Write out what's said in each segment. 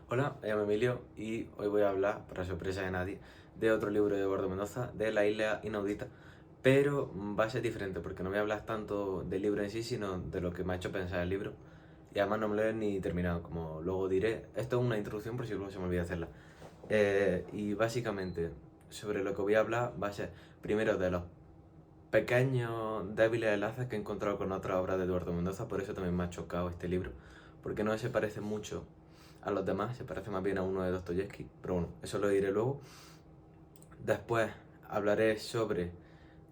Hola, me llamo Emilio y hoy voy a hablar, para sorpresa de nadie, de otro libro de Eduardo Mendoza, de La Isla Inaudita, pero va a ser diferente porque no voy a hablar tanto del libro en sí, sino de lo que me ha hecho pensar el libro. Y además no me lo he ni terminado, como luego diré. Esto es una introducción por si luego se me olvida hacerla. Y básicamente, sobre lo que voy a hablar va a ser primero de los pequeños débiles enlaces que he encontrado con otras obras de Eduardo Mendoza, por eso también me ha chocado este libro, porque no se parece mucho a los demás, se parece más bien a uno de Dostoyevsky, pero bueno, eso lo diré luego. Después hablaré sobre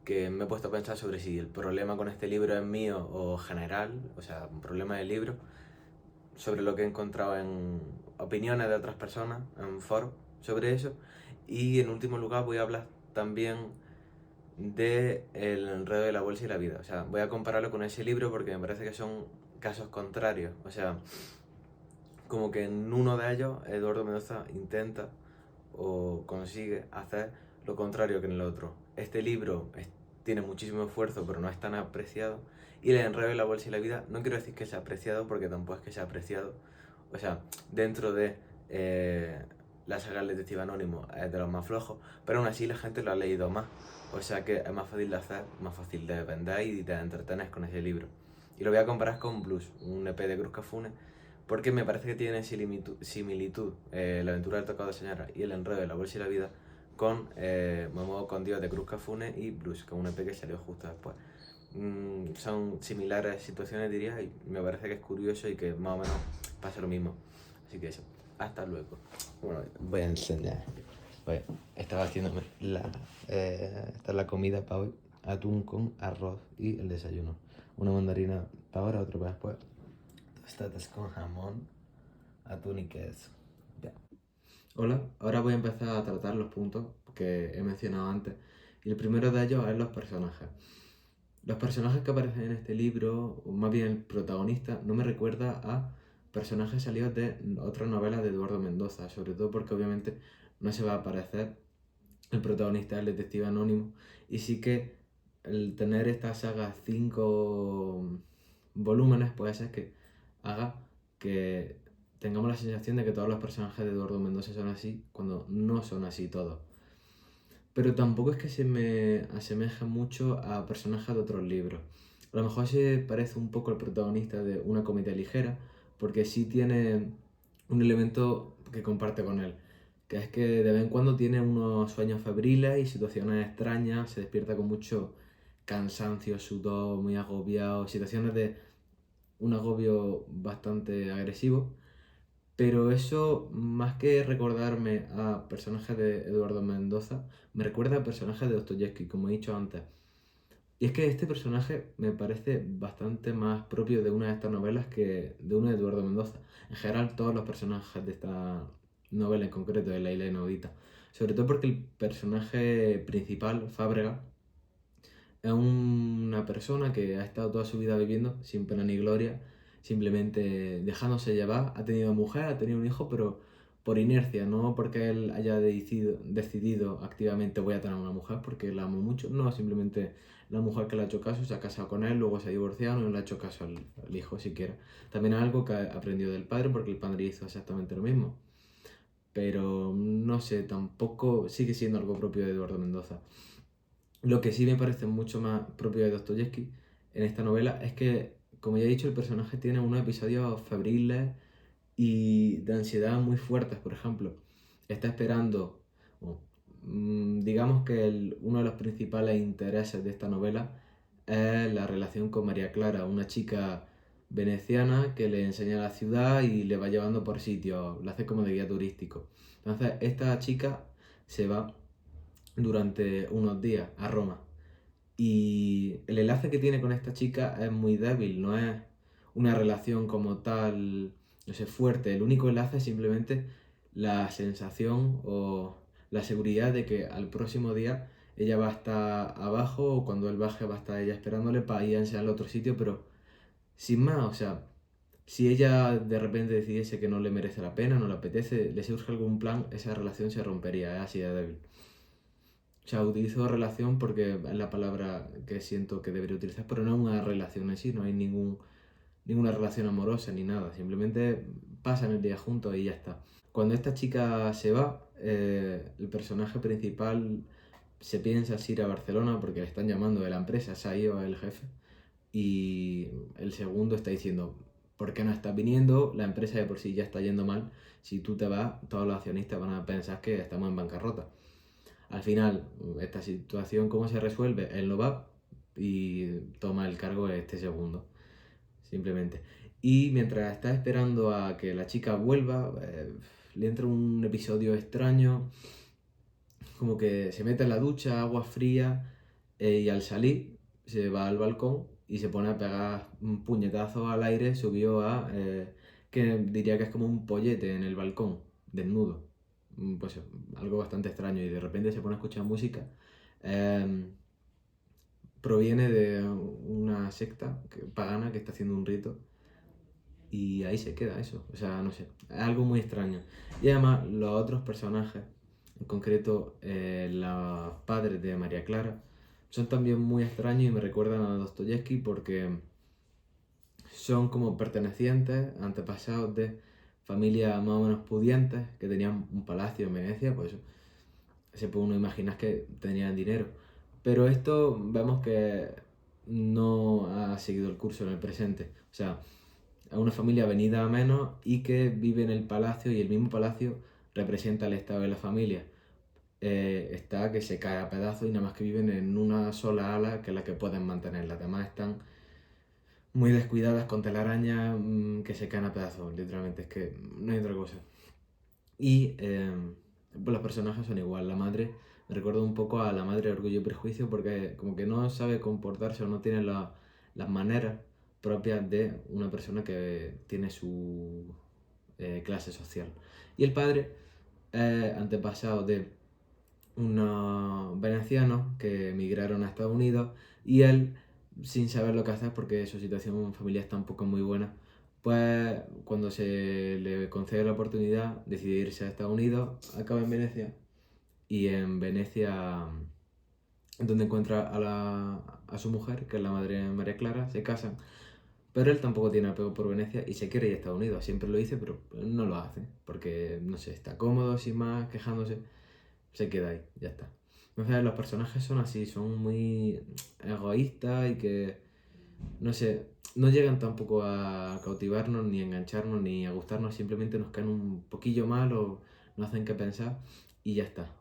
que me he puesto a pensar sobre si el problema con este libro es mío o general, o sea, un problema del libro, sobre lo que he encontrado en opiniones de otras personas, en foros, sobre eso. Y en último lugar voy a hablar también de El enredo de la bolsa y la vida. O sea, voy a compararlo con ese libro porque me parece que son casos contrarios. O sea, como que en uno de ellos Eduardo Mendoza intenta o consigue hacer lo contrario que en el otro. Este libro tiene muchísimo esfuerzo pero no es tan apreciado. Y El enredo de la bolsa y la vida no quiero decir que sea apreciado porque tampoco es que sea apreciado. O sea, dentro de la saga del detective anónimo es de los más flojos, pero aún así la gente lo ha leído más. O sea que es más fácil de hacer, más fácil de vender y de entretener con ese libro. Y lo voy a comparar con Blues, un EP de Cruz Cafune, porque me parece que tienen similitud, La aventura del tocado de señora y El enredo de la bolsa y la vida con Me muevo con Dios de Cruz Cafune y Blues, que es un EP que salió justo después. Son similares situaciones, diría, y me parece que es curioso y que más o menos pasa lo mismo. Así que eso, hasta luego. Bueno, voy a enseñar. Estaba haciéndome esta es la comida para hoy: atún con arroz y el desayuno. Una mandarina para ahora, otra para después. Tostadas con jamón, atún y queso. Ya. Hola, ahora voy a empezar a tratar los puntos que he mencionado antes. Y el primero de ellos es los personajes. Los personajes que aparecen en este libro, o más bien el protagonista, no me recuerda a personajes salidos de otras novelas de Eduardo Mendoza, sobre todo porque obviamente no se va a aparecer el protagonista del detective anónimo, y sí que el tener esta saga 5 volúmenes puede ser que haga que tengamos la sensación de que todos los personajes de Eduardo Mendoza son así, cuando no son así todos. Pero tampoco es que se me asemeja mucho a personajes de otros libros. A lo mejor se parece un poco al protagonista de Una comedia ligera, porque sí tiene un elemento que comparte con él, que es que de vez en cuando tiene unos sueños febriles y situaciones extrañas, se despierta con mucho cansancio, sudor, muy agobiado, situaciones de un agobio bastante agresivo. Pero eso, más que recordarme a personajes de Eduardo Mendoza, me recuerda a personajes de Dostoyevsky, como he dicho antes. Y es que este personaje me parece bastante más propio de una de estas novelas que de una de Eduardo Mendoza. En general, todos los personajes de esta novela en concreto, de La Isla Inaudita. Sobre todo porque el personaje principal, Fábrega, es una persona que ha estado toda su vida viviendo sin pena ni gloria, simplemente dejándose llevar. Ha tenido mujer, ha tenido un hijo, pero por inercia, no porque él haya decidido activamente voy a tener una mujer porque la amo mucho. No, simplemente la mujer que le ha hecho caso se ha casado con él, luego se ha divorciado y no le ha hecho caso al hijo siquiera. También es algo que aprendió del padre porque el padre hizo exactamente lo mismo. Pero no sé, tampoco sigue siendo algo propio de Eduardo Mendoza. Lo que sí me parece mucho más propio de Dostoyevsky en esta novela es que, como ya he dicho, el personaje tiene unos episodios febriles y de ansiedad muy fuertes. Por ejemplo, está esperando, bueno, digamos que uno de los principales intereses de esta novela es la relación con María Clara, una chica veneciana que le enseña la ciudad y le va llevando por sitios, la hace como de guía turístico. Entonces, esta chica se va durante unos días a Roma. Y el enlace que tiene con esta chica es muy débil, no es una relación como tal, no sé, fuerte. El único enlace es simplemente la sensación o la seguridad de que al próximo día ella va a estar abajo o cuando él baje va a estar ella esperándole para ir a enseñarle a otro sitio, pero sin más, o sea, si ella de repente decidiese que no le merece la pena, no le apetece, le surge algún plan, esa relación se rompería, es así de débil. O sea, utilizo relación porque es la palabra que siento que debería utilizar, pero no es una relación en sí, no hay ningún... ninguna relación amorosa ni nada, simplemente pasan el día juntos y ya está. Cuando esta chica se va, el personaje principal se piensa si ir a Barcelona porque le están llamando de la empresa, se ha ido el jefe, y el segundo está diciendo, ¿por qué no estás viniendo? La empresa de por sí ya está yendo mal, si tú te vas, todos los accionistas van a pensar que estamos en bancarrota. Al final, esta situación, ¿cómo se resuelve? Él no va y toma el cargo de este segundo, simplemente. Y mientras está esperando a que la chica vuelva, le entra un episodio extraño, como que se mete en la ducha, agua fría, y al salir se va al balcón y se pone a pegar un puñetazo al aire, subió a, que diría que es como un pollete en el balcón, desnudo. Pues algo bastante extraño, y de repente se pone a escuchar música. Em, Proviene de una secta pagana que está haciendo un rito, y ahí se queda eso. O sea, no sé, es algo muy extraño. Y además los otros personajes, en concreto los padres de María Clara, son también muy extraños y me recuerdan a Dostoyevsky porque son como pertenecientes, antepasados de familias más o menos pudientes que tenían un palacio en Venecia, pues se puede uno imaginar que tenían dinero. Pero esto vemos que no ha seguido el curso en el presente. O sea, a una familia venida a menos y que vive en el palacio, y el mismo palacio representa el estado de la familia. Está que se cae a pedazos y nada más que viven en una sola ala que es la que pueden mantener. Las demás están muy descuidadas con telarañas, que se caen a pedazos, literalmente. Es que no hay otra cosa. Y pues los personajes son igual. La madre me recuerda un poco a la madre de Orgullo y Prejuicio porque como que no sabe comportarse o no tiene las maneras propias de una persona que tiene su clase social. Y el padre es antepasado de unos venecianos que emigraron a Estados Unidos, y él, sin saber lo que hacer porque su situación familiar tampoco es muy buena, pues cuando se le concede la oportunidad decide irse a Estados Unidos, acaba en Venecia, y en Venecia donde encuentra a su mujer, que es la madre de María Clara, se casan, pero él tampoco tiene apego por Venecia y se quiere ir a Estados Unidos, siempre lo dice, pero no lo hace, porque no sé, está cómodo, sin más, quejándose, se queda ahí, ya está. Entonces los personajes son así, son muy egoístas y que, no sé, no llegan tampoco a cautivarnos, ni a engancharnos, ni a gustarnos, simplemente nos caen un poquillo mal o nos hacen que pensar y ya está.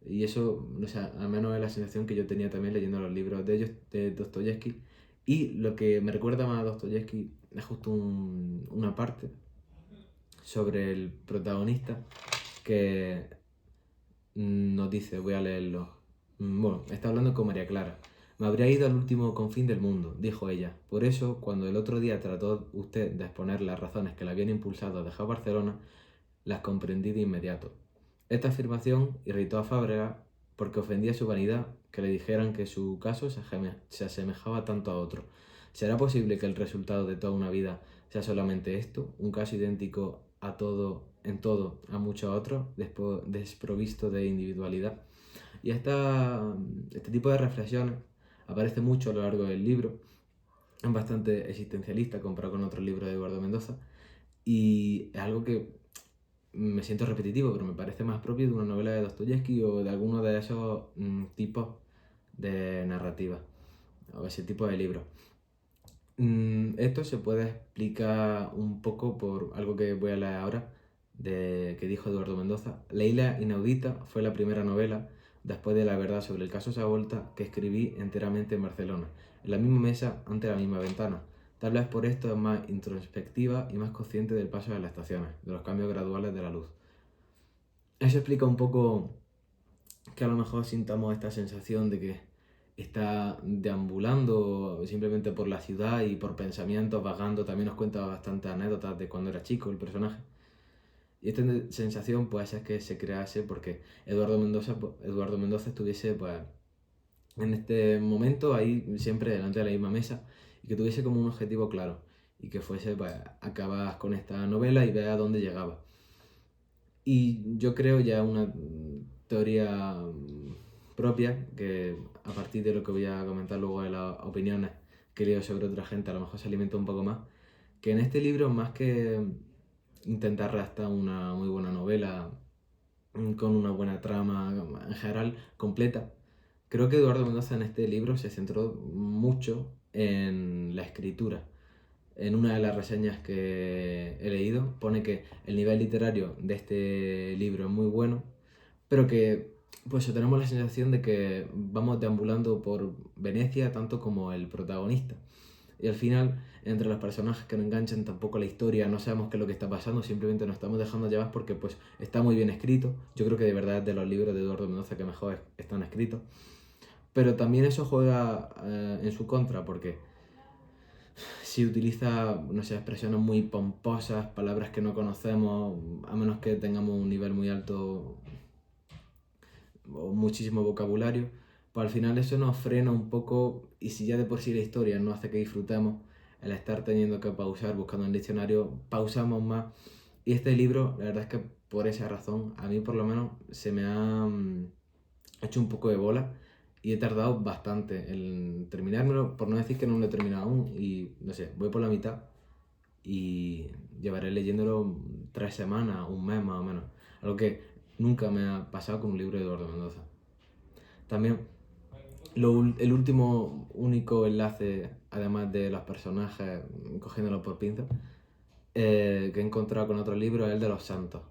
Y eso, no sé, al menos es la sensación que yo tenía también leyendo los libros de ellos, de Dostoyevsky. Y lo que me recuerda más a Dostoyevsky es justo una parte sobre el protagonista que nos dice, voy a leerlo. Bueno, está hablando con María Clara. Me habría ido al último confín del mundo, dijo ella. Por eso, cuando el otro día trató usted de exponer las razones que le habían impulsado a dejar Barcelona, las comprendí de inmediato. Esta afirmación irritó a Fábrega porque ofendía su vanidad que le dijeran que su caso se asemejaba tanto a otro. ¿Será posible que el resultado de toda una vida sea solamente esto, un caso idéntico a todo, en todo, a muchos otros, desprovisto de individualidad? Y este tipo de reflexiones aparece mucho a lo largo del libro. Es bastante existencialista comparado con otros libros de Eduardo Mendoza, y es algo que me siento repetitivo, pero me parece más propio de una novela de Dostoyevsky o de alguno de esos tipos de narrativa o ese tipo de libros. Esto se puede explicar un poco por algo que voy a leer ahora, que dijo Eduardo Mendoza. La isla inaudita fue la primera novela, después de La verdad sobre el caso Savolta, que escribí enteramente en Barcelona, en la misma mesa, ante la misma ventana. Tal vez por esto es más introspectiva y más consciente del paso de las estaciones, de los cambios graduales de la luz. Eso explica un poco que a lo mejor sintamos esta sensación de que está deambulando simplemente por la ciudad y por pensamientos, vagando. También nos cuenta bastantes anécdotas de cuando era chico el personaje. Y esta sensación pues es que se crease porque Eduardo Mendoza estuviese pues en este momento ahí siempre delante de la misma mesa, y que tuviese como un objetivo claro y que fuese pues acabar con esta novela y ver a dónde llegaba. Y yo creo ya una teoría propia, que a partir de lo que voy a comentar luego de las opiniones que leo sobre otra gente, a lo mejor se alimenta un poco más, que en este libro, más que intentar redactar una muy buena novela con una buena trama en general completa, creo que Eduardo Mendoza en este libro se centró mucho en la escritura. En una de las reseñas que he leído pone que el nivel literario de este libro es muy bueno, pero que pues tenemos la sensación de que vamos deambulando por Venecia tanto como el protagonista. Y al final, entre los personajes que no enganchan tampoco la historia, no sabemos qué es lo que está pasando, simplemente nos estamos dejando llevar porque pues está muy bien escrito. Yo creo que de verdad es de los libros de Eduardo Mendoza que mejor están escritos. Pero también eso juega en su contra porque si utiliza, no sé, expresiones muy pomposas, palabras que no conocemos, a menos que tengamos un nivel muy alto o muchísimo vocabulario, pues al final eso nos frena un poco y si ya de por sí la historia no hace que disfrutemos, el estar teniendo que pausar buscando en el diccionario, pausamos más. Y este libro, la verdad es que por esa razón, a mí por lo menos se me ha hecho un poco de bola y he tardado bastante en terminármelo, por no decir que no lo he terminado aún y no sé, voy por la mitad y llevaré leyéndolo 3 semanas, un mes más o menos. Algo que nunca me ha pasado con un libro de Eduardo Mendoza. También el último único enlace, además de los personajes, cogiéndolo por pinzas, que he encontrado con otro libro es el de los santos.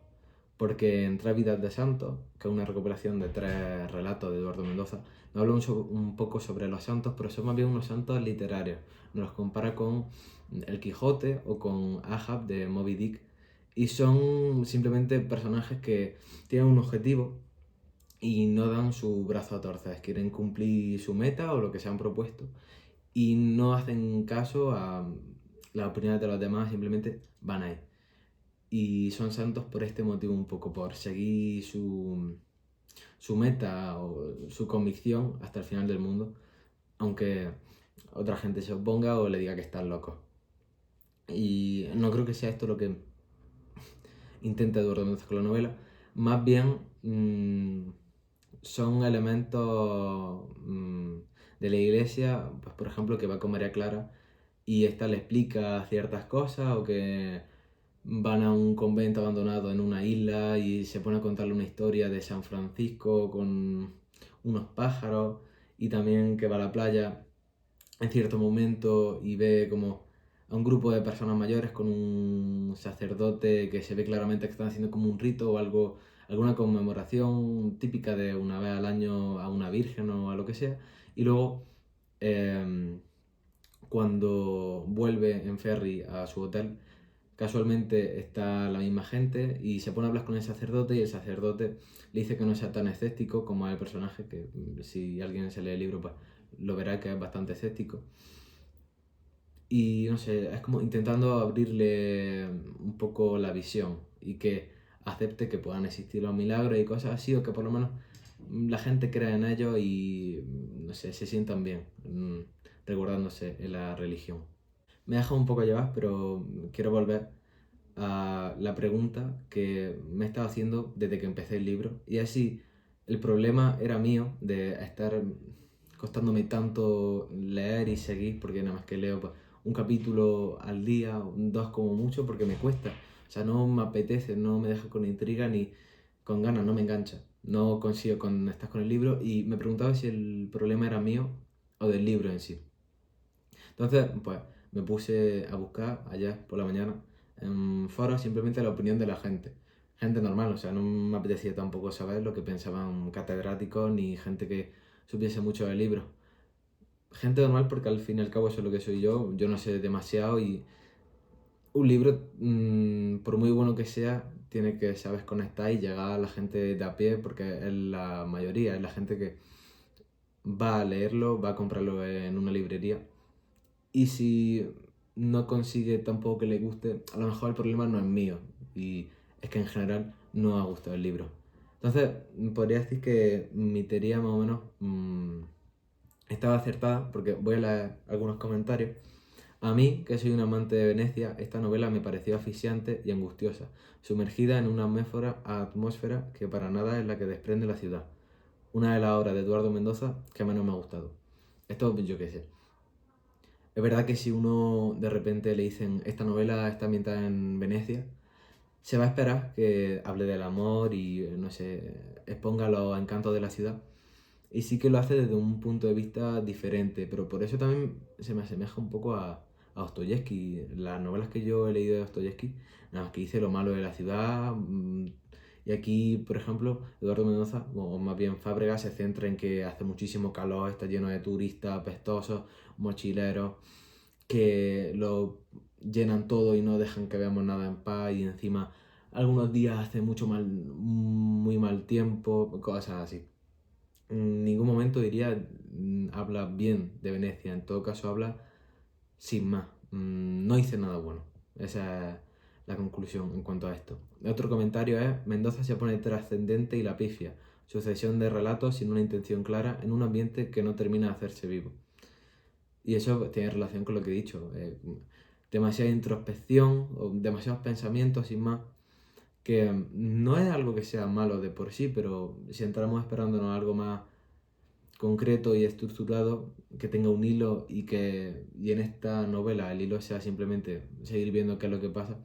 Porque en Tres vidas de santos, que es una recopilación de 3 relatos de Eduardo Mendoza, nos habla un poco sobre los santos, pero son más bien unos santos literarios. Nos los compara con El Quijote o con Ahab de Moby Dick. Y son simplemente personajes que tienen un objetivo y no dan su brazo a torcer. Quieren cumplir su meta o lo que se han propuesto y no hacen caso a las opiniones de los demás, simplemente van ahí. Y son santos por este motivo un poco, por seguir su meta o su convicción hasta el final del mundo, aunque otra gente se oponga o le diga que están locos. Y no creo que sea esto lo que intenta Eduardo Mendoza con la novela, más bien son elementos de la iglesia, pues por ejemplo que va con María Clara y esta le explica ciertas cosas o que van a un convento abandonado en una isla y se pone a contarle una historia de San Francisco con unos pájaros y también que va a la playa en cierto momento y ve como a un grupo de personas mayores con un sacerdote que se ve claramente que están haciendo como un rito o algo, alguna conmemoración típica de una vez al año a una virgen o a lo que sea. Y luego, cuando vuelve en ferry a su hotel, casualmente está la misma gente y se pone a hablar con el sacerdote y el sacerdote le dice que no sea tan escéptico como el personaje, que si alguien se lee el libro pues lo verá que es bastante escéptico. Y no sé, es como intentando abrirle un poco la visión y que acepte que puedan existir los milagros y cosas así, o que por lo menos la gente crea en ellos y no sé, se sientan bien recordándose en la religión. Me deja un poco llevar, pero quiero volver a la pregunta que me he estado haciendo desde que empecé el libro. Y así, el problema era mío de estar costándome tanto leer y seguir, porque nada más que leo pues, un capítulo al día, dos como mucho, porque me cuesta. O sea, no me apetece, no me deja con intriga ni con ganas, no me engancha. No consigo conectar con el libro y me preguntaba si el problema era mío o del libro en sí. Entonces, pues me puse a buscar allá por la mañana en foros simplemente la opinión de la gente. Gente normal, o sea, no me apetecía tampoco saber lo que pensaban catedráticos ni gente que supiese mucho del libro. Gente normal porque al fin y al cabo eso es lo que soy yo no sé demasiado y un libro, por muy bueno que sea, tiene que saber conectar y llegar a la gente de a pie porque es la mayoría, es la gente que va a leerlo, va a comprarlo en una librería. Y si no consigue tampoco que le guste, a lo mejor el problema no es mío y es que en general no ha gustado el libro. Entonces, podría decir que mi teoría más o menos estaba acertada porque voy a leer algunos comentarios. A mí, que soy un amante de Venecia, esta novela me pareció asfixiante y angustiosa, sumergida en una atmósfera que para nada es la que desprende la ciudad. Una de las obras de Eduardo Mendoza que menos me ha gustado. Esto yo qué sé. Es verdad que si uno de repente le dicen esta novela está ambientada en Venecia, se va a esperar que hable del amor y, no sé, exponga los encantos de la ciudad. Y sí que lo hace desde un punto de vista diferente, pero por eso también se me asemeja un poco a Dostoyevsky. Las novelas que yo he leído de Dostoyevsky, nada más que dice lo malo de la ciudad. Y aquí, por ejemplo, Eduardo Mendoza, o más bien Fábrega, se centra en que hace muchísimo calor, está lleno de turistas apestosos, mochileros, que lo llenan todo y no dejan que veamos nada en paz, y encima algunos días hace muy mal tiempo, cosas así. En ningún momento diría habla bien de Venecia, en todo caso habla sin más. No hice nada bueno. Esa es la conclusión en cuanto a esto. Otro comentario es: Mendoza se pone trascendente y la pifia, sucesión de relatos sin una intención clara en un ambiente que no termina de hacerse vivo. Y eso tiene relación con lo que he dicho. Demasiada introspección o demasiados pensamientos sin más, que no es algo que sea malo de por sí, pero si entramos esperándonos algo más concreto y estructurado, que tenga un hilo, y en esta novela el hilo sea simplemente seguir viendo qué es lo que pasa,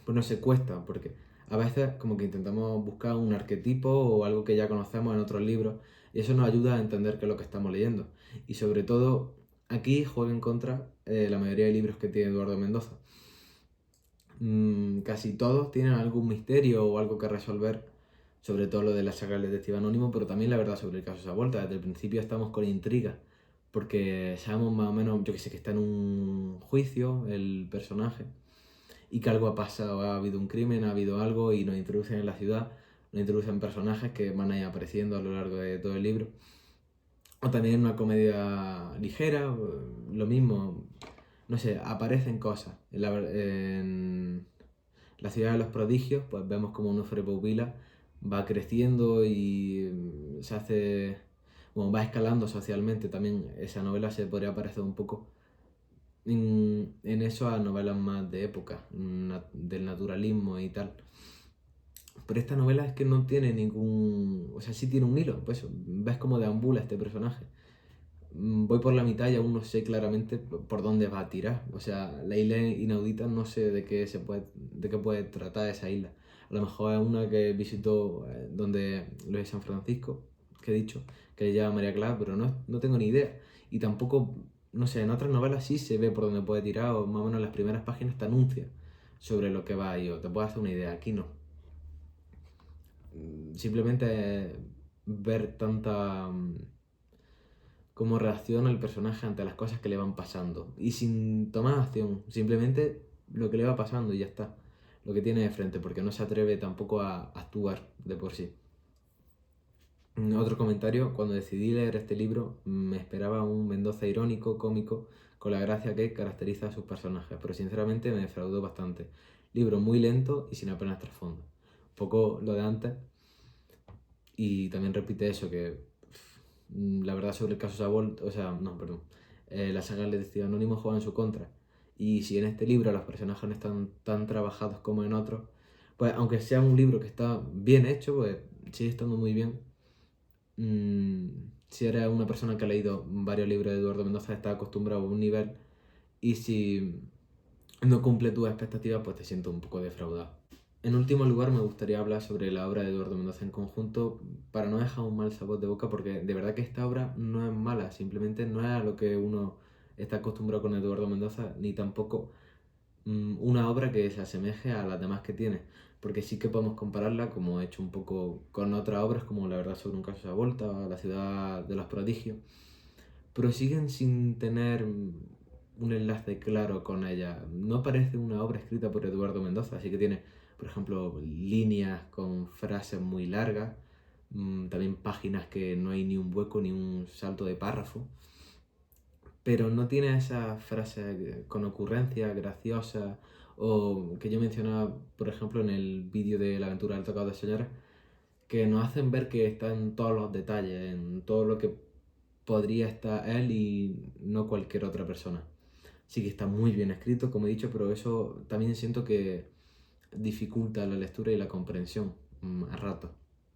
pues no se cuesta, porque a veces como que intentamos buscar un arquetipo o algo que ya conocemos en otros libros, y eso nos ayuda a entender qué es lo que estamos leyendo. Y sobre todo aquí juega en contra la mayoría de libros que tiene Eduardo Mendoza. Casi todos tienen algún misterio o algo que resolver, sobre todo lo de la saga del detective anónimo, pero también la verdad sobre el caso Savolta. Desde el principio estamos con intriga, porque sabemos más o menos, yo que sé, que está en un juicio el personaje y que algo ha pasado, ha habido un crimen, ha habido algo, y nos introducen en la ciudad, nos introducen personajes que van a ir apareciendo a lo largo de todo el libro. O también una comedia ligera, lo mismo, no sé, aparecen cosas. En la ciudad de los prodigios, pues vemos como Nofre Pupila va creciendo y se hace, bueno, va escalando socialmente. También esa novela se podría parecer un poco en eso a novelas más de época, del naturalismo y tal. Pero esta novela es que no tiene ningún, o sea, sí tiene un hilo, pues ves cómo deambula este personaje. Voy por la mitad y aún no sé claramente por dónde va a tirar. O sea, la isla inaudita, no sé de qué puede tratar esa isla. A lo mejor es una que visitó donde lo de San Francisco, que he dicho, que lleva María Clara, pero no tengo ni idea. Y tampoco, no sé, en otras novelas sí se ve por dónde puede tirar, o más o menos en las primeras páginas te anuncia sobre lo que va ahí, o te puede hacer una idea. Aquí no. Simplemente ver tanta cómo reacciona el personaje ante las cosas que le van pasando. Y sin tomar acción, simplemente lo que le va pasando y ya está. Lo que tiene de frente, porque no se atreve tampoco a actuar de por sí. Otro comentario: cuando decidí leer este libro me esperaba un Mendoza irónico, cómico, con la gracia que caracteriza a sus personajes, pero sinceramente me defraudó bastante. Libro muy lento y sin apenas trasfondo. Un poco lo de antes, y también repite eso, que la verdad sobre el caso Sabol, o sea, no, perdón, la saga del detective anónimo juega en su contra. Y si en este libro los personajes no están tan trabajados como en otros, pues aunque sea un libro que está bien hecho, pues sigue estando muy bien. Si eres una persona que ha leído varios libros de Eduardo Mendoza, está acostumbrado a un nivel, y si no cumple tus expectativas, pues te siento un poco defraudado. En último lugar, me gustaría hablar sobre la obra de Eduardo Mendoza en conjunto, para no dejar un mal sabor de boca, porque de verdad que esta obra no es mala, simplemente no es a lo que uno está acostumbrado con Eduardo Mendoza, ni tampoco una obra que se asemeje a las demás que tiene, porque sí que podemos compararla, como he hecho un poco, con otras obras como La verdad sobre un caso de Volta, La ciudad de los prodigios, pero siguen sin tener un enlace claro con ella. No parece una obra escrita por Eduardo Mendoza, así que tiene, por ejemplo, líneas con frases muy largas, también páginas que no hay ni un hueco ni un salto de párrafo, pero no tiene esas frases con ocurrencias graciosas, o que yo mencionaba, por ejemplo, en el vídeo de La aventura del tocado de señora, que nos hacen ver que está en todos los detalles, en todo lo que podría estar él y no cualquier otra persona. Sí que está muy bien escrito, como he dicho, pero eso también siento que dificulta la lectura y la comprensión a ratos.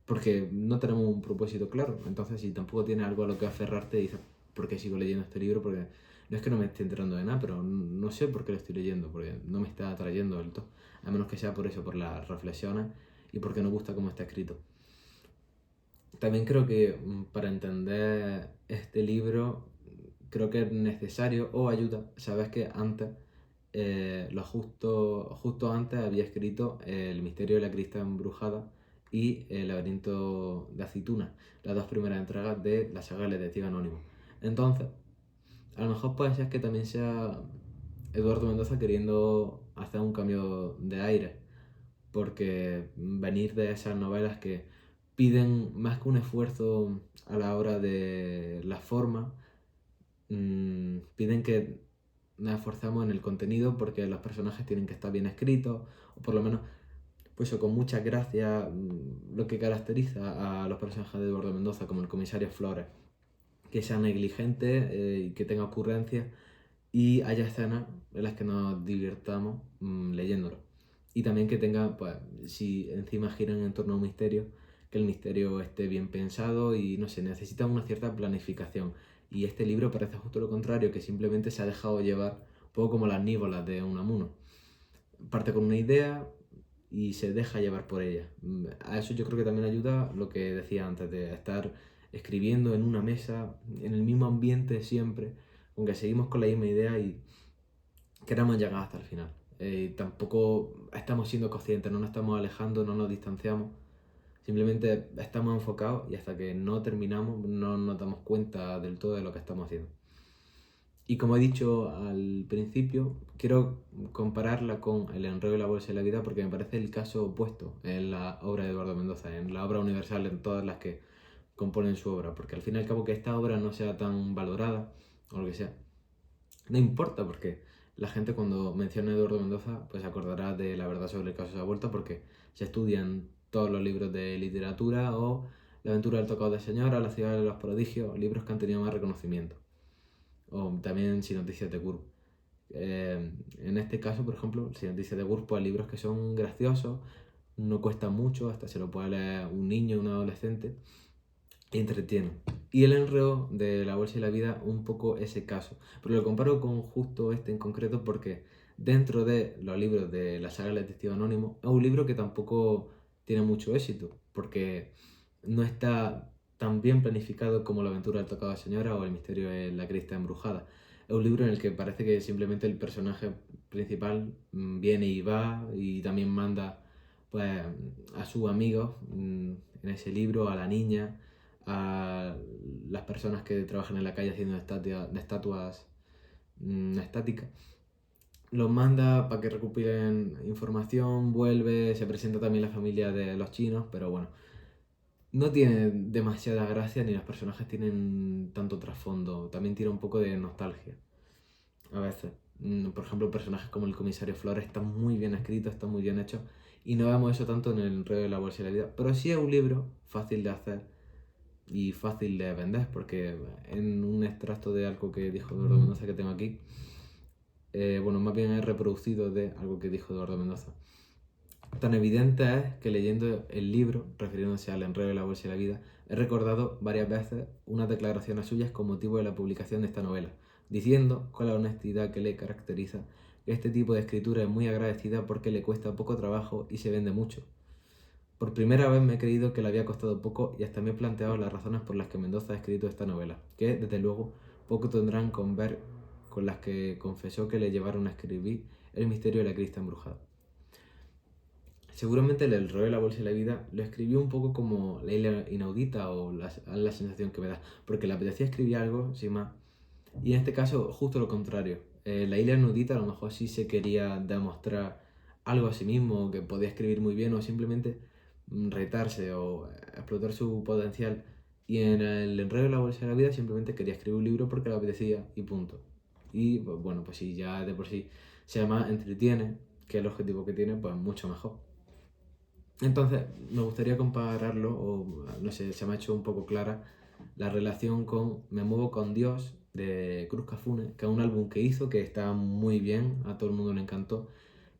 Porque no tenemos un propósito claro. Entonces, si tampoco tienes algo a lo que aferrarte, dices, ¿por qué sigo leyendo este libro? Porque no es que no me esté enterando de nada, pero no sé por qué lo estoy leyendo, porque no me está atrayendo del todo, a menos que sea por eso, por las reflexiones y porque no gusta cómo está escrito. También creo que para entender este libro, creo que es necesario o ayuda. Sabes que antes, justo antes había escrito El misterio de la crista embrujada y El laberinto de aceituna, las dos primeras entregas de la saga El detective anónimo. Entonces, a lo mejor puede ser que también sea Eduardo Mendoza queriendo hacer un cambio de aire, porque venir de esas novelas que piden más que un esfuerzo a la hora de la forma, piden que nos esforzamos en el contenido porque los personajes tienen que estar bien escritos, o por lo menos, pues eso, con mucha gracia, lo que caracteriza a los personajes de Eduardo Mendoza, como el comisario Flores, que sea negligente y que tenga ocurrencias y haya escenas en las que nos divirtamos leyéndolo. Y también que tenga, pues, si encima giran en torno a un misterio, que el misterio esté bien pensado y, no sé, necesita una cierta planificación. Y este libro parece justo lo contrario, que simplemente se ha dejado llevar, un poco como las nívolas de Unamuno. Parte con una idea y se deja llevar por ella. A eso yo creo que también ayuda lo que decía antes, de estar escribiendo en una mesa, en el mismo ambiente siempre, aunque seguimos con la misma idea y queramos llegar hasta el final. Tampoco estamos siendo conscientes, no nos estamos alejando, no nos distanciamos. Simplemente estamos enfocados y hasta que no terminamos no nos damos cuenta del todo de lo que estamos haciendo. Y como he dicho al principio, quiero compararla con El enredo de la bolsa de la vida porque me parece el caso opuesto en la obra de Eduardo Mendoza, en la obra universal, en todas las que componen su obra. Porque al fin y al cabo que esta obra no sea tan valorada, o lo que sea, no importa porque la gente cuando menciona a Eduardo Mendoza pues se acordará de La verdad sobre el caso de la vuelta porque se estudian todos los libros de literatura o La aventura del tocado de señora, La ciudad de los prodigios, libros que han tenido más reconocimiento. O también Sin noticias de Gurú. En este caso, por ejemplo, Sin noticias de Gurú, pues libros que son graciosos, no cuestan mucho, hasta se lo puede leer un niño, un adolescente, y entretiene. Y el enredo de La bolsa y la vida, un poco ese caso. Pero lo comparo con justo este en concreto porque dentro de los libros de la saga El detective anónimo, es un libro que tampoco tiene mucho éxito, porque no está tan bien planificado como La aventura del tocado de señora o El misterio de la crista embrujada. Es un libro en el que parece que simplemente el personaje principal viene y va y también manda pues a sus amigos en ese libro, a la niña, a las personas que trabajan en la calle haciendo estatuas estáticas. Los manda para que recopilen información, vuelve, se presenta también la familia de los chinos, pero bueno, no tiene demasiada gracia ni los personajes tienen tanto trasfondo, también tiene un poco de nostalgia a veces. Por ejemplo, personajes como el comisario Flores están muy bien escritos, están muy bien hechos y no vemos eso tanto en el enredo de la bolsa y la vida, pero sí es un libro fácil de hacer y fácil de vender, porque en un extracto de algo que dijo Eduardo Mendoza que tengo aquí, bueno, más bien he reproducido de algo que dijo Eduardo Mendoza. Tan evidente es que leyendo el libro, refiriéndose al enredo de la bolsa y la vida, he recordado varias veces unas declaraciones suyas con motivo de la publicación de esta novela, diciendo, con la honestidad que le caracteriza, que este tipo de escritura es muy agradecida porque le cuesta poco trabajo y se vende mucho. Por primera vez me he creído que le había costado poco y hasta me he planteado las razones por las que Mendoza ha escrito esta novela, que, desde luego, poco tendrán con ver con las que confesó que le llevaron a escribir El misterio de la crista embrujada. Seguramente el rollo de la bolsa y la vida lo escribió un poco como la isla inaudita o la sensación que me da, porque le apetecía escribir algo sin más. Y en este caso, justo lo contrario. La isla inaudita a lo mejor sí se quería demostrar algo a sí mismo, que podía escribir muy bien o simplemente retarse o explotar su potencial. Y en el enredo de la bolsa de la vida simplemente quería escribir un libro porque le apetecía y punto. Y pues, bueno, pues si ya de por sí se llama entretiene, que es el objetivo que tiene, pues mucho mejor. Entonces, me gustaría compararlo, o no sé, se me ha hecho un poco clara la relación con Me muevo con Dios de Cruz Cafune, que es un álbum que hizo que está muy bien, a todo el mundo le encantó,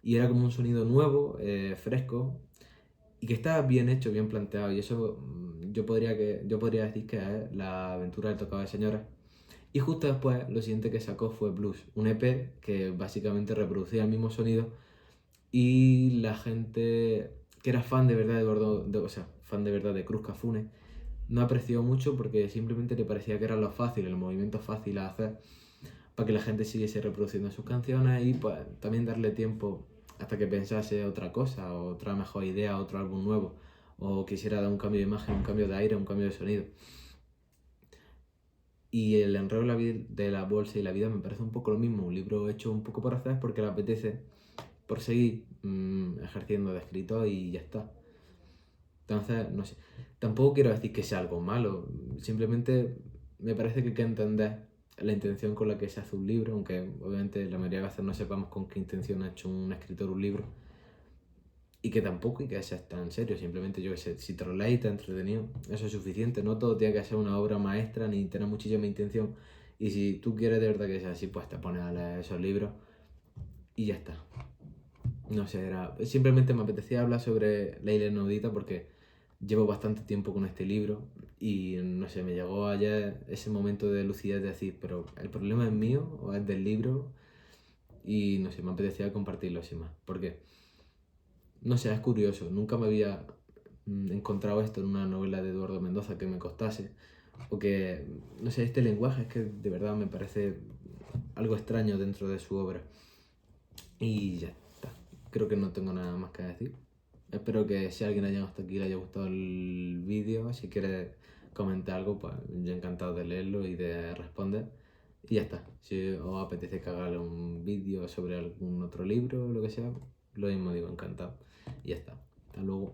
y era como un sonido nuevo, fresco, y que está bien hecho, bien planteado, y eso yo podría decir que es la aventura del tocado de señora, Y justo después, lo siguiente que sacó fue Blues, un EP que básicamente reproducía el mismo sonido y la gente que era fan de verdad de o sea, fan de verdad de Cruz Cafune, no apreció mucho porque simplemente le parecía que era lo fácil, el movimiento fácil a hacer para que la gente siguiese reproduciendo sus canciones y pues también darle tiempo hasta que pensase otra cosa, otra mejor idea, otro álbum nuevo, o quisiera dar un cambio de imagen, un cambio de aire, un cambio de sonido. Y el enredo de la bolsa y la vida me parece un poco lo mismo, un libro hecho un poco por hacer porque le apetece, por seguir ejerciendo de escritor y ya está. Entonces, no sé, tampoco quiero decir que sea algo malo, simplemente me parece que hay que entender la intención con la que se hace un libro, aunque obviamente la mayoría de veces no sepamos con qué intención ha hecho un escritor un libro, y que tampoco hay que ser tan serio, simplemente yo que sé, si te lo lees y te ha entretenido, eso es suficiente, no todo tiene que ser una obra maestra ni tener muchísima intención, y si tú quieres de verdad que sea así, pues te pones a leer esos libros y ya está. No sé, simplemente me apetecía hablar sobre La Isla Inaudita porque llevo bastante tiempo con este libro y no sé, me llegó ayer ese momento de lucidez de decir, pero ¿el problema es mío o es del libro? Y no sé, me apetecía compartirlo sin más. Porque, no sé, es curioso, nunca me había encontrado esto en una novela de Eduardo Mendoza que me costase. O que, no sé, este lenguaje es que de verdad me parece algo extraño dentro de su obra. Y ya está. Creo que no tengo nada más que decir. Espero que si alguien ha llegado hasta aquí le haya gustado el vídeo. Si quiere comentar algo, pues yo encantado de leerlo y de responder. Y ya está. Si os apetece que haga un vídeo sobre algún otro libro o lo que sea, lo mismo digo, encantado. Y ya está. Hasta luego.